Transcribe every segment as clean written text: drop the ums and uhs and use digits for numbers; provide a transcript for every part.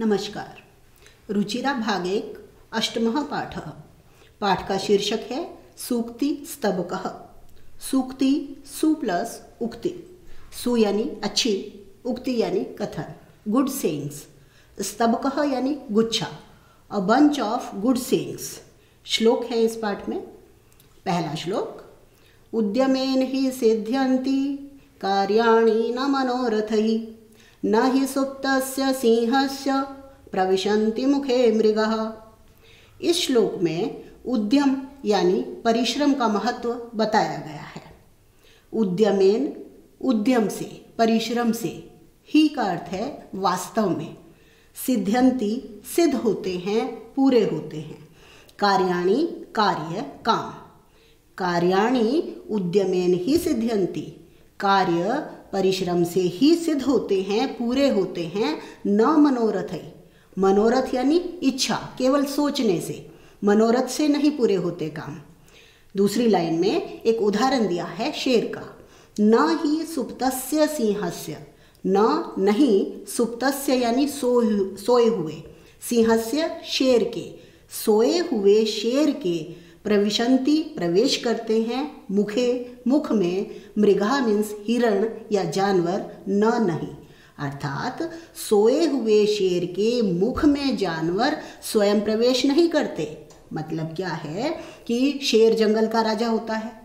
नमस्कार। रुचिरा भाग 1 अष्टमः पाठः। पाठ का शीर्षक है सूक्ति स्तबकः। सूक्ति सु प्लस उक्ति। सु यानी अच्छी, उक्ति यानी कथन, गुड सेइंग्स। स्तबकः यानी गुच्छा, a bunch of good sayings. श्लोक है इस पाठ में। पहला श्लोक, उद्यमेन हि सिद्ध्यन्ति कार्याणि न मनोरथैः न हि सुप्तस्य सिंहस्य प्रविशन्ति मुखे मृगः। इस श्लोक में उद्यम यानी परिश्रम का महत्व बताया गया है। उद्यमेन, उद्यम से, परिश्रम से, ही का अर्थ है वास्तव में, सिद्ध्यन्ति सिद्ध होते हैं, पूरे होते हैं, कार्याणि कार्य काम, कार्याणि उद्यमेन ही सिद्ध्यन्ति, कार्य परिश्रम से ही सिद्ध होते हैं, पूरे होते हैं। न मनोरथ, मनोरथ यानी इच्छा, केवल सोचने से, मनोरथ से नहीं पूरे होते काम। दूसरी लाइन में एक उदाहरण दिया है शेर का, न ही सुप्तस्य सिंहस्य, न नहीं सुप्तस्य यानी सोए हुए, सिंहस्य शेर के, सोए हुए शेर के, प्रविशन्ति प्रवेश करते हैं, मुखे मुख में, मृगा मीन्स हिरण या जानवर, न नहीं, अर्थात सोए हुए शेर के मुख में जानवर स्वयं प्रवेश नहीं करते। मतलब क्या है कि शेर जंगल का राजा होता है।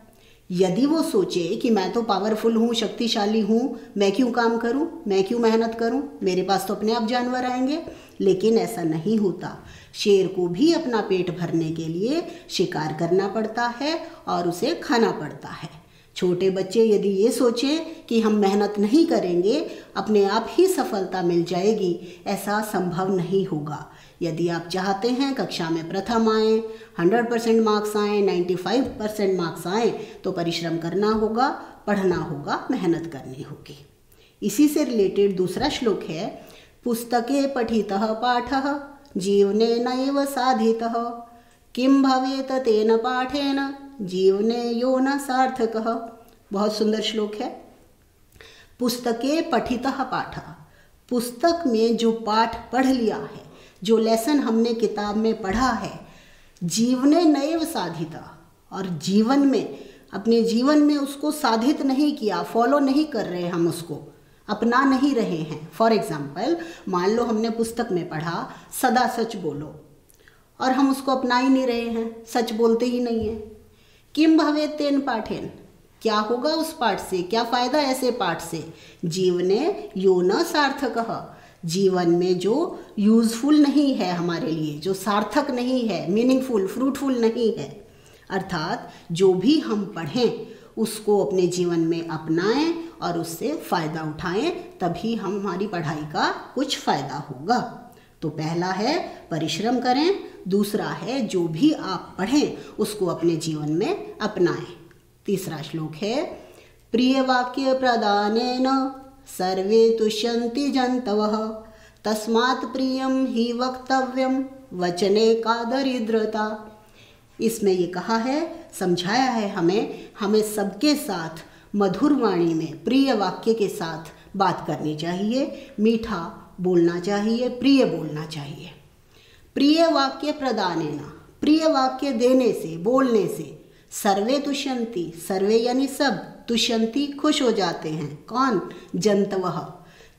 यदि वो सोचे कि मैं तो पावरफुल हूँ, शक्तिशाली हूँ, मैं क्यों काम करूँ, मैं क्यों मेहनत करूँ, मेरे पास तो अपने आप जानवर आएंगे, लेकिन ऐसा नहीं होता। शेर को भी अपना पेट भरने के लिए शिकार करना पड़ता है और उसे खाना पड़ता है। छोटे बच्चे यदि ये सोचें कि हम मेहनत नहीं करेंगे, अपने आप ही सफलता मिल जाएगी, ऐसा संभव नहीं होगा। यदि आप चाहते हैं कक्षा में प्रथम आएँ, 100% मार्क्स आएँ, 95% मार्क्स आएँ, तो परिश्रम करना होगा, पढ़ना होगा, मेहनत करनी होगी। इसी से रिलेटेड दूसरा श्लोक है, पुस्तके पठितः पाठः जीवने नैव साधितः किं भवेत तेन पाठेन जीवने यो न सार्थकः। बहुत सुंदर श्लोक है। पुस्तके पठितः पाठः, पुस्तक में जो पाठ पढ़ लिया है, जो लेसन हमने किताब में पढ़ा है, जीवने नैव साधितः, और जीवन में, अपने जीवन में उसको साधित नहीं किया, फॉलो नहीं कर रहे, हम उसको अपना नहीं रहे हैं। फॉर एग्जाम्पल, मान लो हमने पुस्तक में पढ़ा सदा सच बोलो, और हम उसको अपना ही नहीं रहे हैं, सच बोलते ही नहीं हैं। किम भवेत तेन पाठेन, क्या होगा उस पाठ से, क्या फ़ायदा ऐसे पाठ से। जीवने यो न सार्थकः, जीवन में जो यूजफुल नहीं है हमारे लिए, जो सार्थक नहीं है, मीनिंगफुल, फ्रूटफुल नहीं है, अर्थात जो भी हम पढ़ें उसको अपने जीवन में अपनाएं और उससे फ़ायदा उठाएं, तभी हमारी पढ़ाई का कुछ फ़ायदा होगा। तो पहला है परिश्रम करें, दूसरा है जो भी आप पढ़ें उसको अपने जीवन में अपनाएं। तीसरा श्लोक है, प्रिय वाक्य प्रदानेन सर्वे तुष्यन्ति जन्तवः तस्मात् प्रियं हि वक्तव्यं वचने का दरिद्रता। इसमें ये कहा है, समझाया है हमें सबके साथ मधुर वाणी में, प्रिय वाक्य के साथ बात करनी चाहिए, मीठा बोलना चाहिए, प्रिय बोलना चाहिए। प्रिय वाक्य प्रदानेन, प्रिय वाक्य देने से, बोलने से, सर्वे तुष्यन्ति, सर्वे यानी सब, तुष्यन्ति खुश हो जाते हैं। कौन? जंतवः,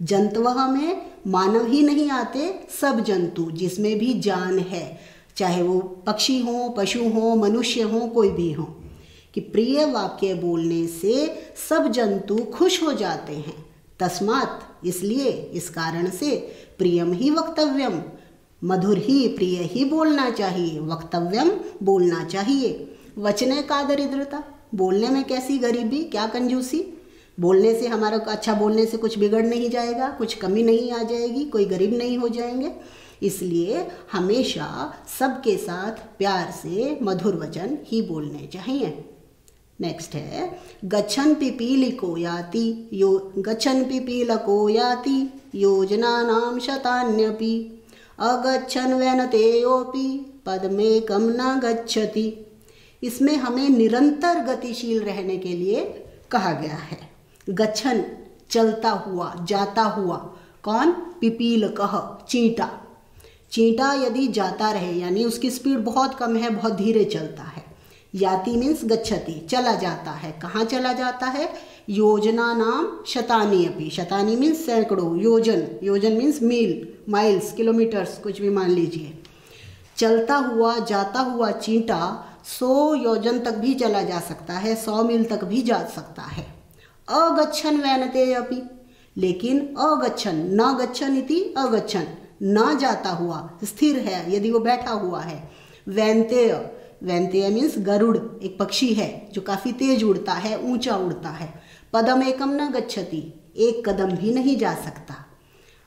जंतवः में मानव ही नहीं आते, सब जंतु जिसमें भी जान है, चाहे वो पक्षी हो, पशु हो, मनुष्य हो, कोई भी हो, कि प्रिय वाक्य बोलने से सब जंतु खुश हो जाते हैं। तस्मात्, इसलिए, इस कारण से, प्रियम ही वक्तव्यम, मधुर ही, प्रिय ही बोलना चाहिए, वक्तव्यम बोलना चाहिए। वचने का दरिद्रता, बोलने में कैसी गरीबी, क्या कंजूसी, बोलने से हमारा, अच्छा बोलने से कुछ बिगड़ नहीं जाएगा, कुछ कमी नहीं आ जाएगी, कोई गरीब नहीं हो जाएंगे। इसलिए हमेशा सबके साथ प्यार से मधुर वचन ही बोलने चाहिए। नेक्स्ट है, गच्छन् पिपीलिको याति यो, गच्छन् पिपीलको याति योजनानां शतान्यपि अगच्छन् वैनतेयोऽपि पदमेकं न गच्छति। इसमें हमें निरंतर गतिशील रहने के लिए कहा गया है। गच्छन् चलता हुआ, जाता हुआ, कौन? पिपीलकः, चींटा, चींटा यदि जाता रहे यानी उसकी स्पीड बहुत कम है, बहुत धीरे चलता है। याति मीन्स गच्छति, चला जाता है। कहाँ चला जाता है? योजना नाम शतानी अपि, शतानी मीन्स सैकड़ों, योजन, योजन मीन्स मील, माइल्स, किलोमीटर्स, कुछ भी मान लीजिए। चलता हुआ जाता हुआ चींटा 100 योजन तक भी चला जा सकता है, 100 मील तक भी जा सकता है। अगच्छन वैनते अपि, लेकिन अगच्छन, न गच्छन इति अगच्छन, न जाता हुआ, स्थिर है यदि वो बैठा हुआ है। वैनतेय, वैनतेय मीन्स गरुड़, एक पक्षी है जो काफ़ी तेज उड़ता है, ऊंचा उड़ता है। पदम एकम न गच्छति, एक कदम भी नहीं जा सकता।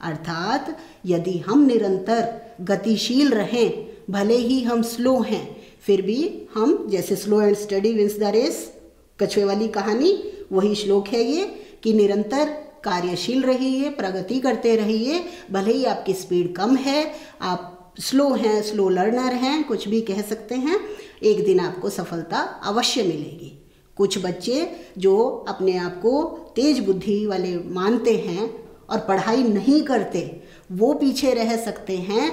अर्थात यदि हम निरंतर गतिशील रहें, भले ही हम स्लो हैं, फिर भी हम, जैसे slow and steady wins the race, कछुए वाली कहानी, वही श्लोक है ये कि निरंतर कार्यशील रहिए, प्रगति करते रहिए। भले ही आपकी स्पीड कम है, आप स्लो हैं, स्लो लर्नर हैं, कुछ भी कह सकते हैं, एक दिन आपको सफलता अवश्य मिलेगी। कुछ बच्चे जो अपने आप को तेज बुद्धि वाले मानते हैं और पढ़ाई नहीं करते, वो पीछे रह सकते हैं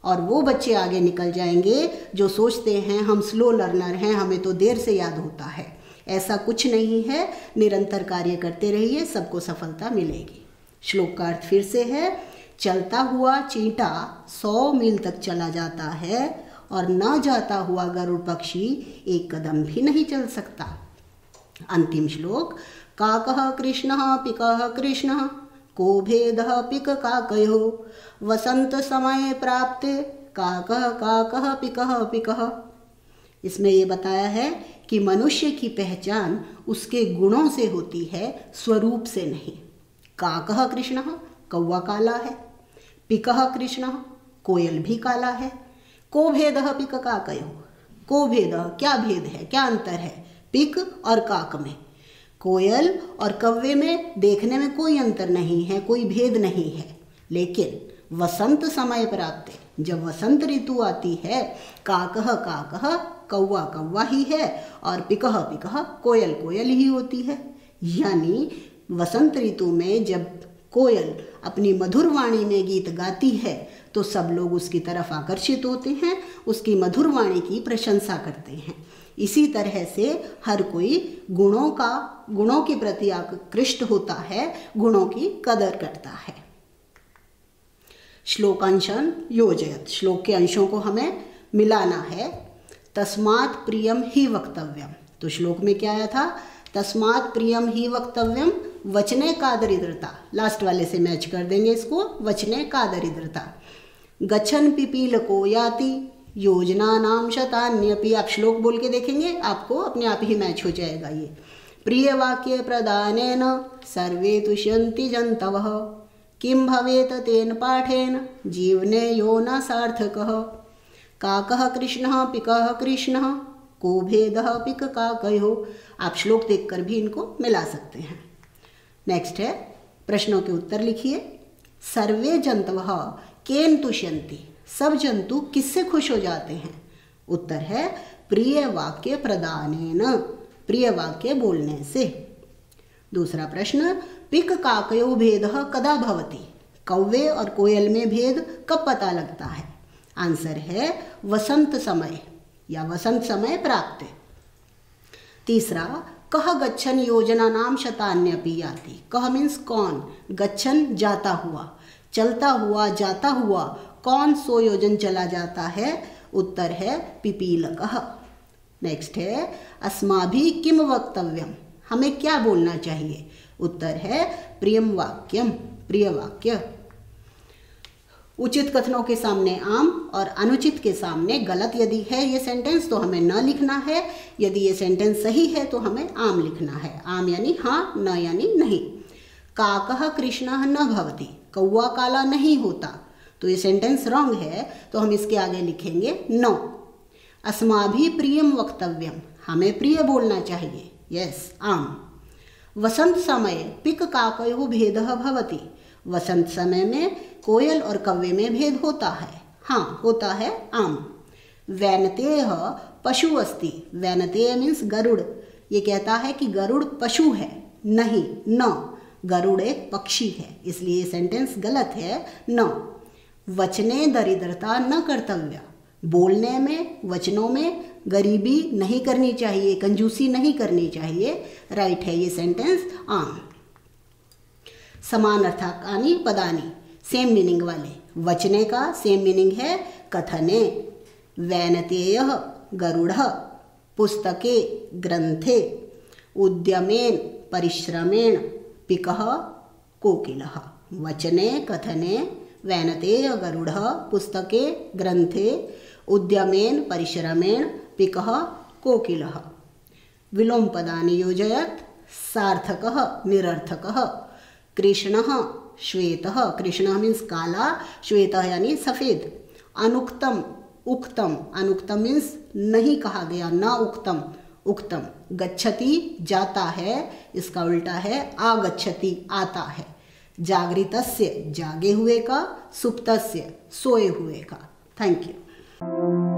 और वो बच्चे आगे निकल जाएंगे जो सोचते हैं हम स्लो लर्नर हैं, हमें तो देर से याद होता है। ऐसा कुछ नहीं है, निरंतर कार्य करते रहिए, सबको सफलता मिलेगी। श्लोक का अर्थ फिर से है, चलता हुआ चींटा 100 मील तक चला जाता है और न जाता हुआ गरुड़ पक्षी एक कदम भी नहीं चल सकता। अंतिम श्लोक, काकः कृष्णः पिकः कृष्णः को भेदः पिक काकयोः वसंत समय प्राप्ते काकः काकः पिकः पिकः। इसमें ये बताया है कि मनुष्य की पहचान उसके गुणों से होती है, स्वरूप से नहीं। काकः कृष्णः, कौवा काला है। पिकः कृष्णः, कोयल भी काला है। को भेदः पिक काकयोः, को भेदः, क्या भेद है, क्या अंतर है पिक और काक में? कोयल और कौवे में देखने में कोई अंतर नहीं है, कोई भेद नहीं है। लेकिन वसंत समय प्राप्त, जब वसंत ऋतु आती है, काकः काकः, कौवा कौवा ही है और पिकः पिकः, कोयल कोयल ही होती है। यानी वसंत ऋतु में जब कोयल अपनी मधुर वाणी में गीत गाती है तो सब लोग उसकी तरफ आकर्षित होते हैं, उसकी मधुर वाणी की प्रशंसा करते हैं। इसी तरह से हर कोई गुणों के प्रति आकृष्ट होता है, गुणों की कदर करता है। श्लोकांशन योजयत, श्लोक के अंशों को हमें मिलाना है। तस्मात् प्रियम ही वक्तव्यम, तो श्लोक में क्या आया था? तस्मात् प्रियम ही वक्तव्यम, वचने का दरिद्रता, लास्ट वाले से मैच कर देंगे इसको, वचने का दरिद्रता। गच्छन पिपीलको याति योजना नाम शतान्यपि, आप श्लोक बोल के देखेंगे, आपको अपने आप ही मैच हो जाएगा ये। प्रिय वाक्य प्रदानेन सर्वे तुष्यन्ति जन्तवः किं भवेत तेन पाठेन जीवने यो न सार्थकः। काकः कृष्णः पिकः कृष्णः को भेदः पिक काकयोः। आप श्लोक देखकर भी इनको मिला सकते हैं। नेक्स्ट है, प्रश्नों के उत्तर लिखिए। सर्वे जंतवः केन तुष्यन्ति, सब जंतु किससे खुश हो जाते हैं? उत्तर है प्रिय वाक्य प्रदानेन, प्रिय वाक्य बोलने से। दूसरा प्रश्न, पिक काकयोः भेदः कदा भवति, कौवे और कोयल में भेद कब पता लगता है? आंसर है वसंत समय या वसंत समय प्राप्त। तीसरा, कह गच्छन योजना नाम शतान्यपि याति, कह मीन्स कौन, गच्छन जाता हुआ, चलता हुआ जाता हुआ, कौन 100 योजन चला जाता है? उत्तर है पिपीलकः। नेक्स्ट है, अस्माभिः किम वक्तव्यम, हमें क्या बोलना चाहिए? उत्तर है प्रियम वाक्यम, प्रिय वाक्य। उचित कथनों के सामने आम और अनुचित के सामने गलत यदि है ये सेंटेंस तो हमें न लिखना है, यदि ये सेंटेंस सही है तो हमें आम लिखना है। आम यानी हाँ, न यानी नहीं। काकः कृष्णः न भवति, कौवा काला नहीं होता, तो ये सेंटेंस रॉन्ग है, तो हम इसके आगे लिखेंगे नो। अस्माभिः प्रियम वक्तव्यम, हमें प्रिय बोलना चाहिए, यस, आम। वसंत समय पिक काकयोः भेदः भवति, वसंत समय में कोयल और कौवे में भेद होता है, हाँ होता है, आम। वैनतेय पशु अस्ति, वैनतेय मीन्स गरुड़, ये कहता है कि गरुड़ पशु है, नहीं, न, गरुड़ एक पक्षी है, इसलिए ये सेंटेंस गलत है, न। वचने दरिद्रता न कर्तव्या, बोलने में वचनों में गरीबी नहीं करनी चाहिए, कंजूसी नहीं करनी चाहिए। राइट है ये सेंटेंस आम। समानार्थकानि पदानि, सेम मीनिंग वाले। वचने का सेम मीनिंग है कथने, वैनतेयः गरुड़ः, पुस्तके ग्रंथे, उद्यमेन परिश्रमेण पिकः कोकिलः। वचने कथने वैनतेय गरुड़ः, पुस्तके ग्रंथे, उद्यमेन परिश्रमेण पिकः कोकिलः। विलोम पदानि योजयत्, सार्थकः निरर्थकः, कृष्णः श्वेतः, कृष्णः मीन्स काला, श्वेतः यानी सफेद, अनुक्तम उक्तम, अनुक्तम मीन्स नहीं कहा गया, न उक्तम उक्तम, गच्छति जाता है, इसका उल्टा है आगच्छति आता है, जागृतस्य जागे हुए का, सुप्तस्य सोए हुए का। Thank you.